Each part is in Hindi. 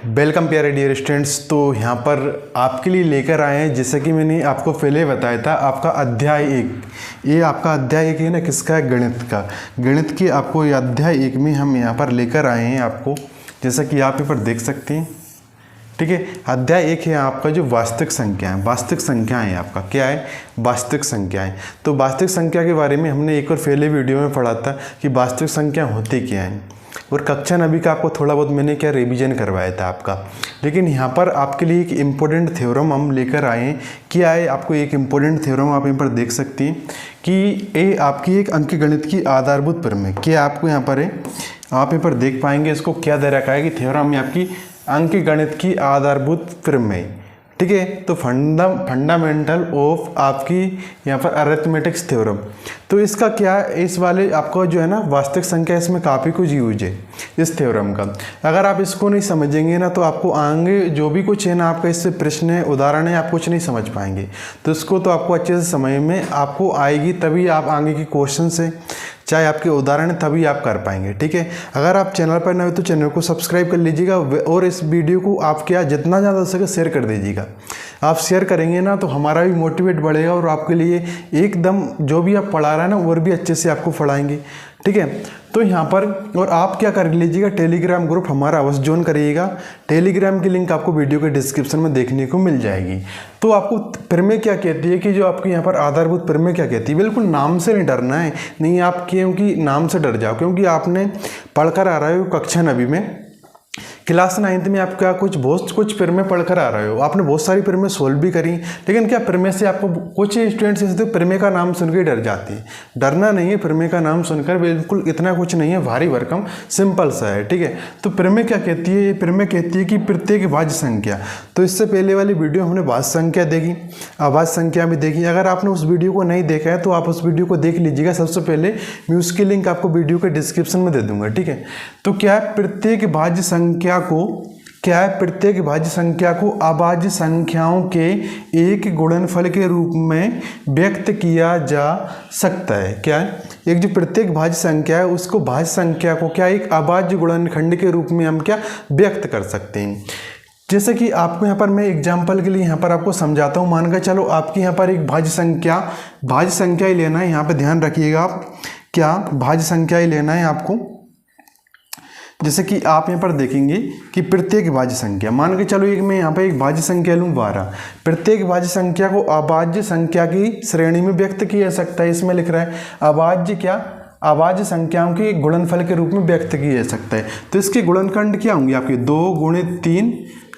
वेलकम प्यारे डियर स्टूडेंट्स। तो यहाँ पर आपके लिए लेकर आए हैं, जैसे कि मैंने आपको पहले बताया था, आपका अध्याय 1। ये आपका अध्याय 1 है ना, किसका है? गणित का। गणित की आपको ये अध्याय 1 में हम यहाँ पर लेकर आए हैं आपको, जैसा कि आप यहाँ पर देख सकते हैं। ठीक है, अध्याय 1 है आपका जो वास्तविक संख्या है। वास्तविक संख्या है आपका क्या है? वास्तविक संख्याएं। तो वास्तविक संख्या के बारे में हमने एक और पहले वीडियो में पढ़ा था कि वास्तविक संख्या होती क्या है, और कक्षा नवी का आपको थोड़ा बहुत मैंने क्या रिवीजन करवाया था आपका। लेकिन यहाँ पर आपके लिए एक इम्पोर्टेंट थ्योरम हम लेकर आए हैं। क्या है? आपको एक इम्पोर्टेंट थ्योरम आप यहाँ पर देख सकते हैं कि ये आपकी एक अंकगणित की आधारभूत प्रमेय। क्या आपको यहाँ पर है, आप यहाँ पर देख पाएंगे इसको क्या दे रखा है कि थ्योरम में आपकी अंकगणित की आधारभूत प्रमेय। ठीक है, तो फंडामेंटल ऑफ आपकी यहाँ पर अरिथमेटिक्स थ्योरम। तो इसका क्या है, इस वाले आपको जो है ना वास्तविक संख्या, इसमें काफ़ी कुछ यूज है इस थ्योरम का। अगर आप इसको नहीं समझेंगे ना तो आपको आगे जो भी कुछ है ना आपका इससे प्रश्न है, उदाहरण है, आप कुछ नहीं समझ पाएंगे। तो इसको तो आपको अच्छे से समझ में आपको आएगी, तभी आप आगे की क्वेश्चन से चाहे आपके उदाहरण तभी आप कर पाएंगे। ठीक है, अगर आप चैनल पर नए हो तो चैनल को सब्सक्राइब कर लीजिएगा, और इस वीडियो को आप क्या जितना ज़्यादा हो सके शेयर कर दीजिएगा। आप शेयर करेंगे ना तो हमारा भी मोटिवेट बढ़ेगा, और आपके लिए एकदम जो भी आप पढ़ा रहे हैं ना वो भी अच्छे से आपको पढ़ाएंगे। ठीक है, तो यहाँ पर और आप क्या कर लीजिएगा, टेलीग्राम ग्रुप हमारा अवश्य ज्वाइन करिएगा। टेलीग्राम की लिंक आपको वीडियो के डिस्क्रिप्शन में देखने को मिल जाएगी। तो आपको प्रमेय क्या कहती है कि जो आपकी यहाँ पर आधारभूत प्रमेय क्या कहती है, बिल्कुल नाम से नहीं डरना है। नहीं आप क्योंकि नाम से डर जाओ, क्योंकि आपने पढ़कर आ रहे हो कक्षा नवी में, क्लास 9th में आप क्या बहुत कुछ प्रमेय पढ़कर आ रहे हो। आपने बहुत सारी प्रमेय सोल्व भी करी, लेकिन क्या प्रमेय से आपको कुछ स्टूडेंट्स ऐसे थे प्रमेय का नाम सुनकर डर जाते हैं। डरना नहीं है, प्रमेय का नाम सुनकर बिल्कुल इतना कुछ नहीं है, भारी भरकम सिंपल सा है। ठीक है, तो प्रमेय क्या कहती है? ये प्रमेय कहती है कि प्रत्येक भाज्य संख्या। तो इससे पहले वाली वीडियो हमने भाज्य संख्या देखी, अभाज्य संख्या भी देखी। अगर आपने उस वीडियो को नहीं देखा है तो आप उस वीडियो को देख लीजिएगा। सबसे पहले मैं उसकी लिंक आपको वीडियो के डिस्क्रिप्शन में दे दूंगा। ठीक है, तो क्या है प्रत्येक भाज्य संख्या प्रत्येक भाज्य संख्या को अभाज्य संख्याओं के एक गुणनफल के रूप में व्यक्त किया जा सकता है। क्या है? एक जो प्रत्येक भाज्य संख्या है उसको भाज्य संख्या को क्या एक अभाज्य गुणनखंड के रूप में हम क्या व्यक्त कर सकते हैं। जैसे कि आपको यहाँ पर मैं एग्जाम्पल के लिए यहाँ पर आपको समझाता हूँ। मान कर चलो आपकी यहाँ पर एक भाज्य संख्या ही लेना है। यहाँ पर ध्यान रखिएगा, आप क्या भाज्य संख्या ही लेना है आपको। जैसे कि आप यहाँ पर देखेंगे कि प्रत्येक भाज्य संख्या, मान के चलो एक मैं यहाँ पर एक भाज्य संख्या लूँ 12। प्रत्येक भाज्य संख्या को अभाज्य संख्या की श्रेणी में व्यक्त किया जा सकता है। इसमें लिख रहा है अभाज्य संख्याओं के गुणनफल के रूप में व्यक्त किया जा सकता है। तो इसके गुणनखंड क्या होंगे आपके 2 × 3,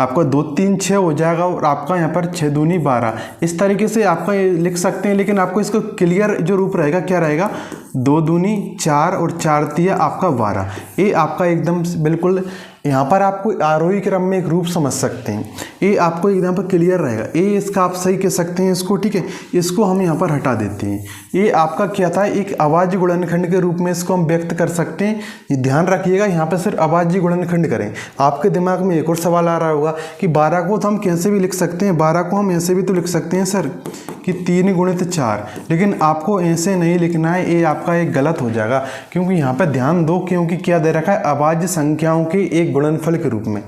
आपका 2 3 6 हो जाएगा, और आपका यहाँ पर 6 दूनी 12। इस तरीके से आपका ये लिख सकते हैं, लेकिन आपको इसको क्लियर जो रूप रहेगा क्या रहेगा, 2 दूनी 4 और 4 तिया आपका 12। ये आपका एकदम बिल्कुल यहाँ पर आपको आरोही क्रम में एक रूप समझ सकते हैं। ये आपको एकदम पर क्लियर रहेगा। ये इसका आप सही कह सकते हैं इसको। ठीक है, इसको हम यहाँ पर हटा देते हैं। ये आपका क्या था, एक अभाज्य गुणनखंड के रूप में इसको हम व्यक्त कर सकते हैं। ये ध्यान रखिएगा, यहाँ पर सिर्फ अभाज्य गुणनखंड करें। आपके दिमाग में एक और सवाल आ रहा होगा कि 12 को तो हम कैसे भी लिख सकते हैं, 12 को हम ऐसे भी तो लिख सकते हैं सर कि 3 × 4, लेकिन आपको ऐसे नहीं लिखना है। ये आपका एक गलत हो जाएगा, क्योंकि यहाँ पर ध्यान दो, क्योंकि क्या दे रखा है अभाज्य संख्याओं के एक गुणनफल के रूप में।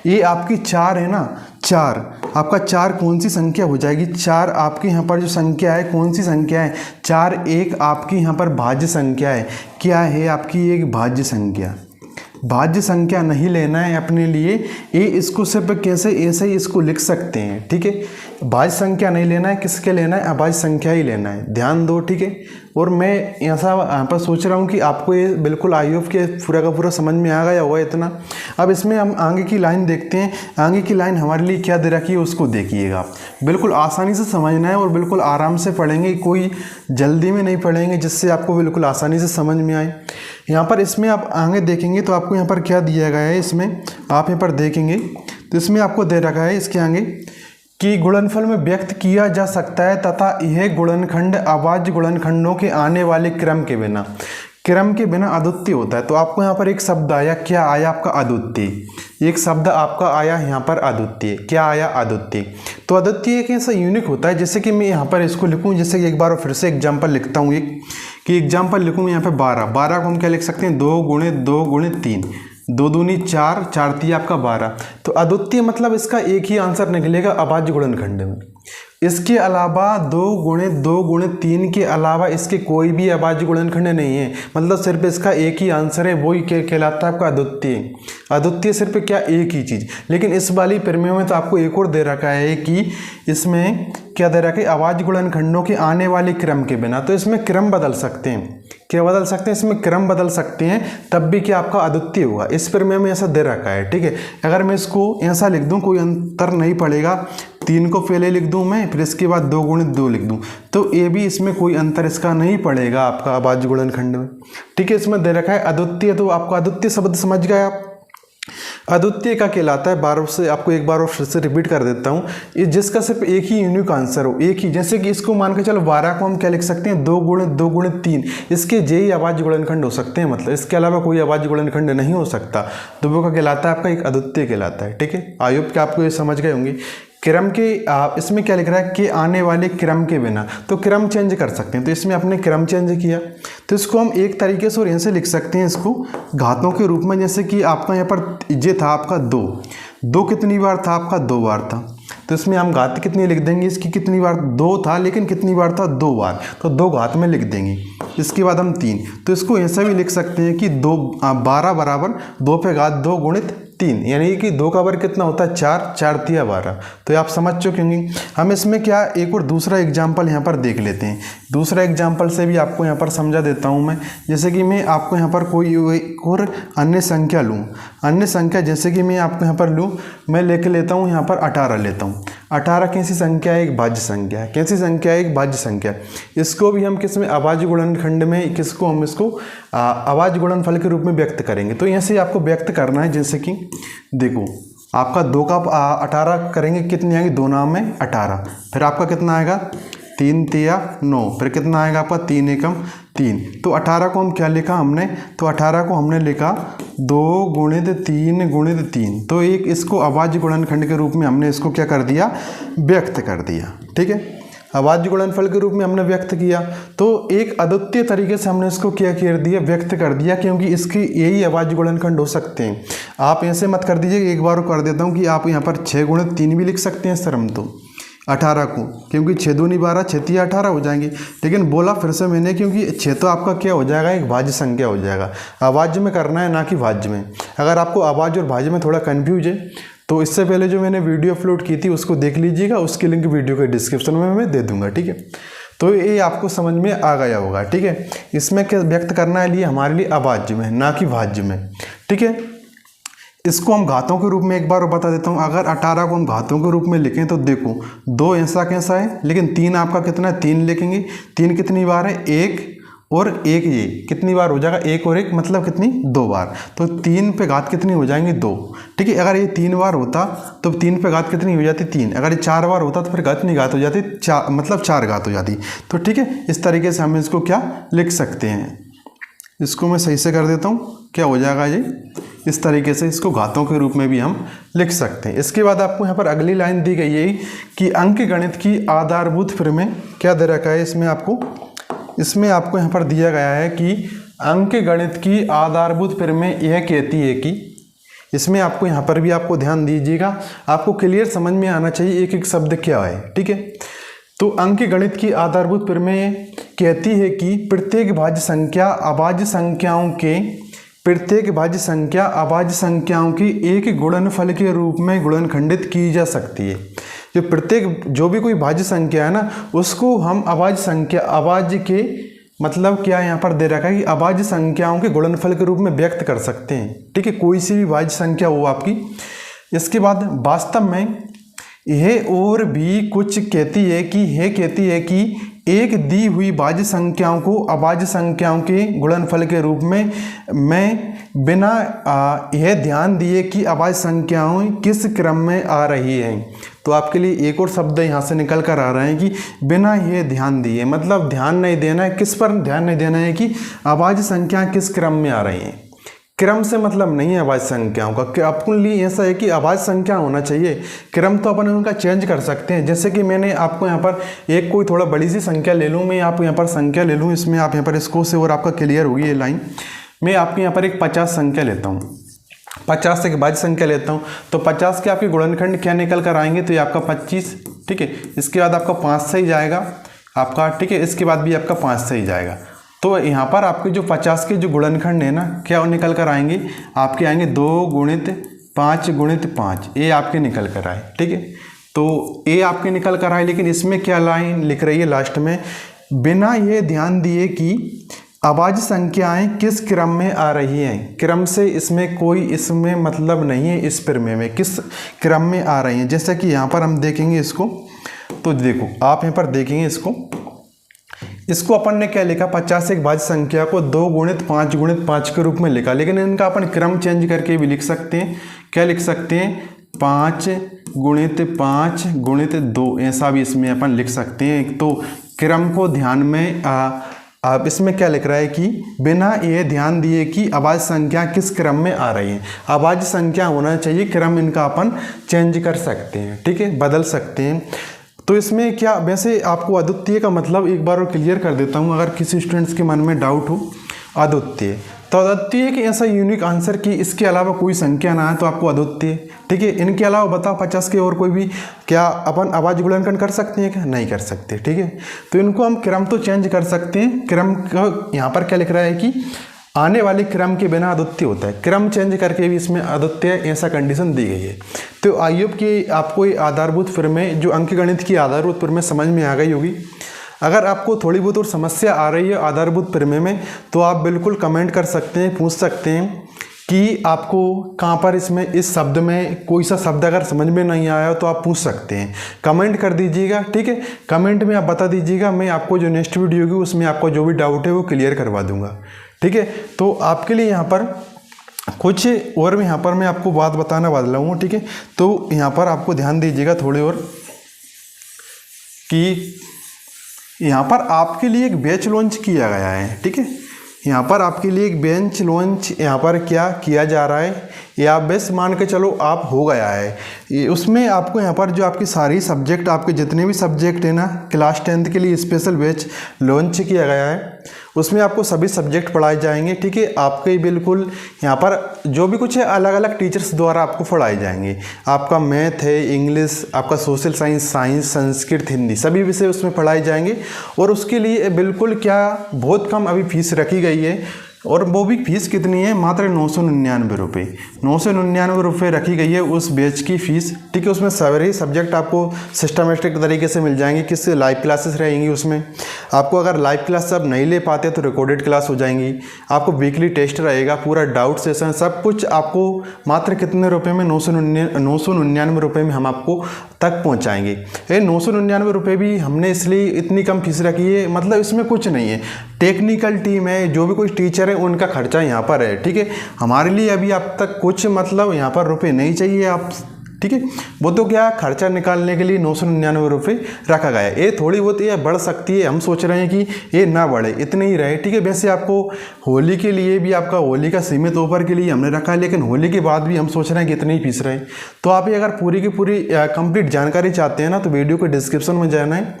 ये आपकी 4 है ना, 4 आपका 4 कौन सी संख्या हो जाएगी? 4 आपकी यहाँ पर जो संख्या है कौन सी संख्या है? 4 एक आपकी यहाँ पर भाज्य संख्या है। क्या है? आपकी एक भाज्य संख्या। भाज्य संख्या नहीं लेना है अपने लिए, ये इसको सिर्फ कैसे ऐसे ही इसको लिख सकते हैं। ठीक है, भाज्य संख्या नहीं लेना है, किसके लेना है? अभाज्य संख्या ही लेना है। ध्यान दो। ठीक है, और मैं ऐसा यहाँ पर सोच रहा हूँ कि आपको ये बिल्कुल आई होप के पूरा का पूरा समझ में आ गया होगा इतना। अब इसमें हम आगे की लाइन देखते हैं। आगे की लाइन हमारे लिए क्या दे रखी है उसको देखिएगा। बिल्कुल आसानी से समझना है और बिल्कुल आराम से पढ़ेंगे, कोई जल्दी में नहीं पढ़ेंगे, जिससे आपको बिल्कुल आसानी से समझ में आए। यहाँ पर इसमें आप आगे देखेंगे तो आपको यहाँ पर क्या दिया गया है, इसमें आप यहाँ पर देखेंगे तो इसमें आपको दे रखा है इसके आगे कि गुणनफल में व्यक्त किया जा सकता है तथा यह गुणनखंड अभाज्य गुणनखंडों के आने वाले क्रम के बिना अद्वितीय होता है। तो आपको यहाँ पर एक शब्द आया, क्या आया आपका? अद्वितीय। एक शब्द आपका आया यहाँ पर अद्वितीय। क्या आया? अद्वितीय। तो अद्वितीय एक ऐसा यूनिक होता है, जैसे कि मैं यहाँ पर इसको लिखूँ, जैसे कि एक बार फिर से एग्जाम्पल लिखता हूँ, एक कि एग्जाम्पल लिखूँ यहाँ पर 12 को हम क्या लिख सकते हैं, 2 × 2 × 3। 2 दूनी 4, 4 तिया आपका 12। तो अद्वितीय मतलब इसका एक ही आंसर निकलेगा अभाज्य गुणनखंड में। इसके अलावा 2 गुणे 2 गुणे 3 के अलावा इसके कोई भी अभाज्य गुणनखंड नहीं है। मतलब सिर्फ इसका एक ही आंसर है, वही कहलाता है आपका अद्वितीय। अद्वितीय सिर्फ क्या, एक ही चीज़। लेकिन इस वाली प्रमेय में तो आपको एक और दे रखा है कि इसमें क्या दे रखा है, अभाज्य गुणनखंडों के आने वाले क्रम के बिना। तो इसमें क्रम बदल सकते हैं। क्या बदल सकते हैं, इसमें क्रम बदल सकते हैं, तब भी क्या आपका अद्वितीय होगा। इस प्रमेय में ऐसा दे रखा है, ठीक है। अगर मैं इसको ऐसा लिख दूं, कोई अंतर नहीं पड़ेगा। 3 को पहले लिख दूं मैं, फिर इसके बाद 2 गुणित 2 लिख दूं, तो ये भी इसमें कोई अंतर इसका नहीं पड़ेगा आपका अभाज्य गुणनखंड में, ठीक है। इसमें दे रखा है अद्वितीय, तो आपको अद्वितीय शब्द समझ गए आप। अद्वितीय का कहलाता है, बार से आपको एक बार और फिर से रिपीट कर देता हूँ, ये जिसका सिर्फ एक ही यूनिक आंसर हो, एक ही। जैसे कि इसको मान के चलो 12 को हम क्या लिख सकते हैं, 2 गुणित 2 गुणित 3, इसके जे ही अभाज्य गुणनखंड हो सकते हैं। मतलब इसके अलावा कोई अभाज्य गुणनखंड नहीं हो सकता, तो वो का कहलाता है आपका एक अद्वितीय कहलाता है, ठीक है। आई होप कि आपको ये समझ गए होंगे। क्रम के इसमें क्या लिख रहा है कि आने वाले क्रम के बिना, तो क्रम चेंज कर सकते हैं। तो इसमें आपने क्रम चेंज किया, तो इसको हम एक तरीके से और यहाँ से लिख सकते हैं, इसको घातों के रूप में। जैसे कि आपका यहाँ पर ये था आपका 2 कितनी बार था आपका, 2 बार था। तो इसमें हम घात कितनी लिख देंगे, इसकी कितनी बार, 2 था, लेकिन कितनी बार था, 2 बार, तो 2 घात में लिख देंगे। इसके बाद हम 3, तो इसको ऐसा भी लिख सकते हैं कि 12 बराबर 2 पे घात 2 गुणित 3, यानी कि 2 का वर्ग कितना होता है, 4, 4 तिया 12। तो आप समझ चुके होंगे। हम इसमें क्या एक और दूसरा एग्जाम्पल यहाँ पर देख लेते हैं। दूसरा एग्जाम्पल से भी आपको यहाँ पर समझा देता हूँ मैं। जैसे कि मैं आपको यहाँ पर कोई और अन्य संख्या लूँ, अन्य संख्या जैसे कि मैं आपको यहाँ पर लूँ, मैं लेके लेता हूँ यहाँ पर 18 लेता हूँ। 18 कैसी संख्या है, एक भाज्य संख्या है। कैसी संख्या है, एक भाज्य संख्या। इसको भी हम किस में, अभाज्य गुणनखंड में, किसको हम इसको अभाज्य गुणनफल के रूप में व्यक्त करेंगे। तो यहाँ से आपको व्यक्त करना है। जैसे कि देखो आपका 2 का 18 करेंगे, कितनी आएगी, 2 नाम में 18, फिर आपका कितना आएगा, 3 तिया 9, फिर कितना आएगा आपका 3 एकम 3। तो 18 को हम क्या लिखा हमने, तो 18 को हमने लिखा 2 गुणित 3 गुणित 3। तो एक इसको अभाज्य गुणनखंड के रूप में हमने इसको क्या कर दिया, व्यक्त कर दिया, ठीक है। अभाज्य गुणनफल के रूप में हमने व्यक्त किया, तो एक अद्वितीय तरीके से हमने इसको क्या कर दिया, व्यक्त कर दिया, क्योंकि इसके यही अभाज्य गुणनखंड हो सकते हैं। आप ऐसे मत कर दीजिए, एक बार कर देता हूँ कि आप यहाँ पर 6 गुणित 3 भी लिख सकते हैं सर हम तो 18 को, क्योंकि 6 दूनी 12, 6 तिया 18 हो जाएंगे। लेकिन बोला फिर से मैंने, क्योंकि 6 तो आपका क्या हो जाएगा, एक भाज्य संख्या हो जाएगा। अभाज्य में करना है, ना कि भाज्य में। अगर आपको अभाज्य और भाज्य में थोड़ा कन्फ्यूज है, तो इससे पहले जो मैंने वीडियो अपलोड की थी उसको देख लीजिएगा, उसकी लिंक वीडियो के डिस्क्रिप्शन में मैं दे दूंगा, ठीक है। तो ये आपको समझ में आ गया होगा, ठीक है। इसमें क्या व्यक्त करना है लिए हमारे लिए अभाज्य में, ना कि भाज्य में, ठीक है। इसको हम घातों के रूप में एक बार बता देता हूँ। अगर 18 को हम घातों के रूप में लिखें तो देखो 2 ऐसा कैसा है, लेकिन 3 आपका कितना है, 3 लिखेंगे। 3 कितनी बार है, 1 और 1, ये कितनी बार हो जाएगा, 1 और 1 मतलब कितनी, 2 बार। तो 3 पे घात कितनी हो जाएंगी, 2, ठीक है। अगर ये 3 बार होता तो 3 पे घात कितनी हो जाती, 3। अगर ये 4 बार होता तो फिर कितनी घात हो जाती, 4, मतलब 4 घात हो जाती। तो ठीक है, इस तरीके से हम इसको क्या लिख सकते हैं। इसको मैं सही से कर देता हूँ, क्या हो जाएगा ये, इस तरीके से इसको घातों के रूप में भी हम लिख सकते हैं। इसके बाद आपको यहाँ पर अगली लाइन दी गई है कि अंक गणित की आधारभूत प्रमेय क्या दे रखा है। इसमें आपको यहाँ पर दिया गया है कि अंक गणित की आधारभूत प्रमेय यह कहती है कि, इसमें आपको यहाँ पर भी आपको ध्यान दीजिएगा, आपको क्लियर समझ में आना चाहिए एक एक शब्द क्या है, ठीक है। तो अंक गणित की आधारभूत प्रमेय कहती है कि प्रत्येक भाज्य संख्या अभाज्य संख्याओं की एक गुणनफल के रूप में गुणनखंडित की जा सकती है। जो भी कोई भाज्य संख्या है ना, उसको हम अभाज्य के मतलब क्या यहाँ पर दे रखा है कि अभाज्य संख्याओं के गुणनफल के रूप में व्यक्त कर सकते हैं, ठीक है। कोई सी भी भाज्य संख्या हो आपकी। इसके बाद वास्तव में यह और भी कुछ कहती है कि एक दी हुई भाज्य संख्याओं को अभाज्य संख्याओं के गुणनफल के रूप में बिना यह ध्यान दिए कि अभाज्य संख्याएं किस क्रम में आ रही हैं। तो आपके लिए एक और शब्द यहाँ से निकल कर आ रहा है कि बिना ये ध्यान दिए, मतलब ध्यान नहीं देना है, किस पर ध्यान नहीं देना है कि अभाज्य संख्याएं किस क्रम में आ रही हैं। क्रम से मतलब नहीं है अभाज्य संख्याओं का, अपने लिए ऐसा है कि अभाज्य संख्या होना चाहिए। क्रम तो अपन उनका चेंज कर सकते हैं। जैसे कि मैंने आपको यहाँ पर एक कोई थोड़ा बड़ी सी संख्या ले लूँ, मैं आपको यहाँ पर संख्या ले लूँ, इसमें आप यहाँ पर इसको से और आपका क्लियर होगी ये लाइन। मैं आपके यहाँ पर एक 50 संख्या लेता हूँ, 50 से एक भाज्य संख्या लेता हूँ तो 50 के आपके गुणनखंड क्या निकल कर आएंगे, तो ये आपका 25, ठीक है। इसके बाद आपका 5 से ही जाएगा आपका, ठीक है। इसके बाद भी आपका 5 से ही जाएगा। तो यहाँ पर आपके जो 50 के जो गुणनखंड है ना, क्या निकल कर आएंगे, आपके आएंगे 2 गुणित 5 गुणित 5, ये आपके निकल कर आए, ठीक है। तो ये आपके निकल कर आए, लेकिन इसमें क्या लाइन लिख रही है लास्ट में, बिना ये ध्यान दिए कि अभाज्य संख्याएं किस क्रम में आ रही हैं। क्रम से इसमें कोई इसमें मतलब नहीं है, इस प्रमेय में किस क्रम में आ रही हैं। जैसे कि यहाँ पर हम देखेंगे इसको, तो देखो आप यहाँ पर देखेंगे इसको अपन ने क्या लिखा, 50 से एक भाज्य संख्या को 2 गुणित 5 गुणित 5 के रूप में लिखा, लेकिन इनका अपन क्रम चेंज करके भी लिख सकते हैं। क्या लिख सकते हैं, 5 गुणित 5 गुणित 2, ऐसा भी इसमें अपन लिख सकते हैं। तो क्रम को ध्यान में अब इसमें क्या लिख रहा है कि बिना ये ध्यान दिए कि अभाज्य संख्या किस क्रम में आ रही है। अभाज्य संख्या होना चाहिए, क्रम इनका अपन चेंज कर सकते हैं, ठीक है, बदल सकते हैं। तो इसमें क्या, वैसे आपको अद्वितीय का मतलब एक बार और क्लियर कर देता हूँ, अगर किसी स्टूडेंट्स के मन में डाउट हो। अद्वितीय तो अद्वितीय कि ऐसा यूनिक आंसर कि इसके अलावा कोई संख्या ना है तो आपको अद्वितीय, ठीक है। इनके अलावा बताओ 50 के और कोई भी क्या अपन अभाज्य गुणनखंड कर सकते हैं क्या, नहीं कर सकते, ठीक है। तो इनको हम क्रम तो चेंज कर सकते हैं। क्रम का यहाँ पर क्या लिख रहा है कि आने वाले क्रम के बिना अद्वितीय होता है, क्रम चेंज करके भी इसमें अद्वितीय ऐसा कंडीशन दी गई है। तो आई होप कि आपको ये आधारभूत प्रमेय, जो अंकगणित की आधारभूत प्रमेय समझ में आ गई होगी। अगर आपको थोड़ी बहुत और समस्या आ रही है आधारभूत प्रमेय में, तो आप बिल्कुल कमेंट कर सकते हैं, पूछ सकते हैं कि आपको कहाँ पर इसमें इस शब्द में कोई सा शब्द अगर समझ में नहीं आया तो आप पूछ सकते हैं, कमेंट कर दीजिएगा, ठीक है। कमेंट में आप बता दीजिएगा, मैं आपको जो नेक्स्ट वीडियो होगी उसमें आपको जो भी डाउट है वो क्लियर करवा दूंगा, ठीक है। तो आपके लिए यहाँ पर कुछ और यहाँ पर मैं आपको बात बताना वाला हूँ, ठीक है। तो यहाँ पर आपको ध्यान दीजिएगा थोड़ी और, कि यहाँ पर आपके लिए एक बैच लॉन्च किया गया है, ठीक है। यहाँ पर आपके लिए एक बेंच लॉन्च यहाँ पर क्या किया जा रहा है, या आप बेस मान के चलो आप हो गया है। उसमें आपको यहाँ पर जो आपकी सारी सब्जेक्ट, आपके जितने भी सब्जेक्ट है ना, क्लास 10th के लिए स्पेशल बैच लॉन्च किया गया है। उसमें आपको सभी सब्जेक्ट पढ़ाए जाएंगे, ठीक है। आपके बिल्कुल यहाँ पर जो भी कुछ है अलग अलग टीचर्स द्वारा आपको पढ़ाए जाएंगे। आपका मैथ है, इंग्लिश, आपका social science, science, Sanskrit, Hindi, सभी विषय उसमें पढ़ाए जाएंगे। और उसके लिए बिल्कुल क्या बहुत कम अभी फीस रखी गई है, और वो भी फीस कितनी है, मात्र 999 रुपये, 999 रुपये रखी गई है उस बैच की फ़ीस, ठीक है। उसमें सारे सब्जेक्ट आपको सिस्टमेटिक तरीके से मिल जाएंगे। किस लाइव क्लासेस रहेंगी उसमें, आपको अगर लाइव क्लास आप नहीं ले पाते तो रिकॉर्डेड क्लास हो जाएंगी। आपको वीकली टेस्ट रहेगा, पूरा डाउट सेशन, सब कुछ आपको मात्र कितने रुपये में, 999 रुपये में हम आपको तक पहुंचाएंगे। ये 999 रुपये भी हमने इसलिए इतनी कम फीस रखी है, मतलब इसमें कुछ नहीं है, टेक्निकल टीम है, जो भी कुछ टीचर है उनका खर्चा यहाँ पर है, ठीक है। हमारे लिए अभी अब तक कुछ मतलब यहाँ पर रुपये नहीं चाहिए आप, ठीक है। वो तो क्या खर्चा निकालने के लिए 999 रुपये रखा गया है। ये थोड़ी बहुत ये बढ़ सकती है, हम सोच रहे हैं कि ये ना बढ़े, इतने ही रहे, ठीक है। वैसे आपको होली के लिए भी आपका होली का सीमित ऑफर के लिए हमने रखा है, लेकिन होली के बाद भी हम सोच रहे हैं कि इतने ही फीस रहे। तो आप ये अगर पूरी की पूरी कंप्लीट जानकारी चाहते हैं ना, तो वीडियो के डिस्क्रिप्शन में जाना है।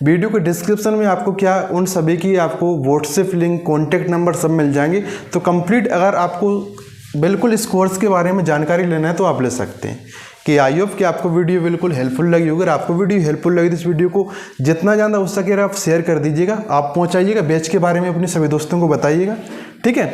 वीडियो के डिस्क्रिप्शन में आपको क्या उन सभी की आपको व्हाट्सएप लिंक, कॉन्टैक्ट नंबर सब मिल जाएंगे। तो कंप्लीट अगर आपको बिल्कुल इस कोर्स के बारे में जानकारी लेना है तो आप ले सकते हैं। कि आई होप कि आपको वीडियो बिल्कुल हेल्पफुल लगी होगी। अगर आपको वीडियो हेल्पफुल लगी तो इस वीडियो को जितना ज़्यादा हो सके आप शेयर कर दीजिएगा, आप पहुंचाइएगा, बैच के बारे में अपने सभी दोस्तों को बताइएगा, ठीक है।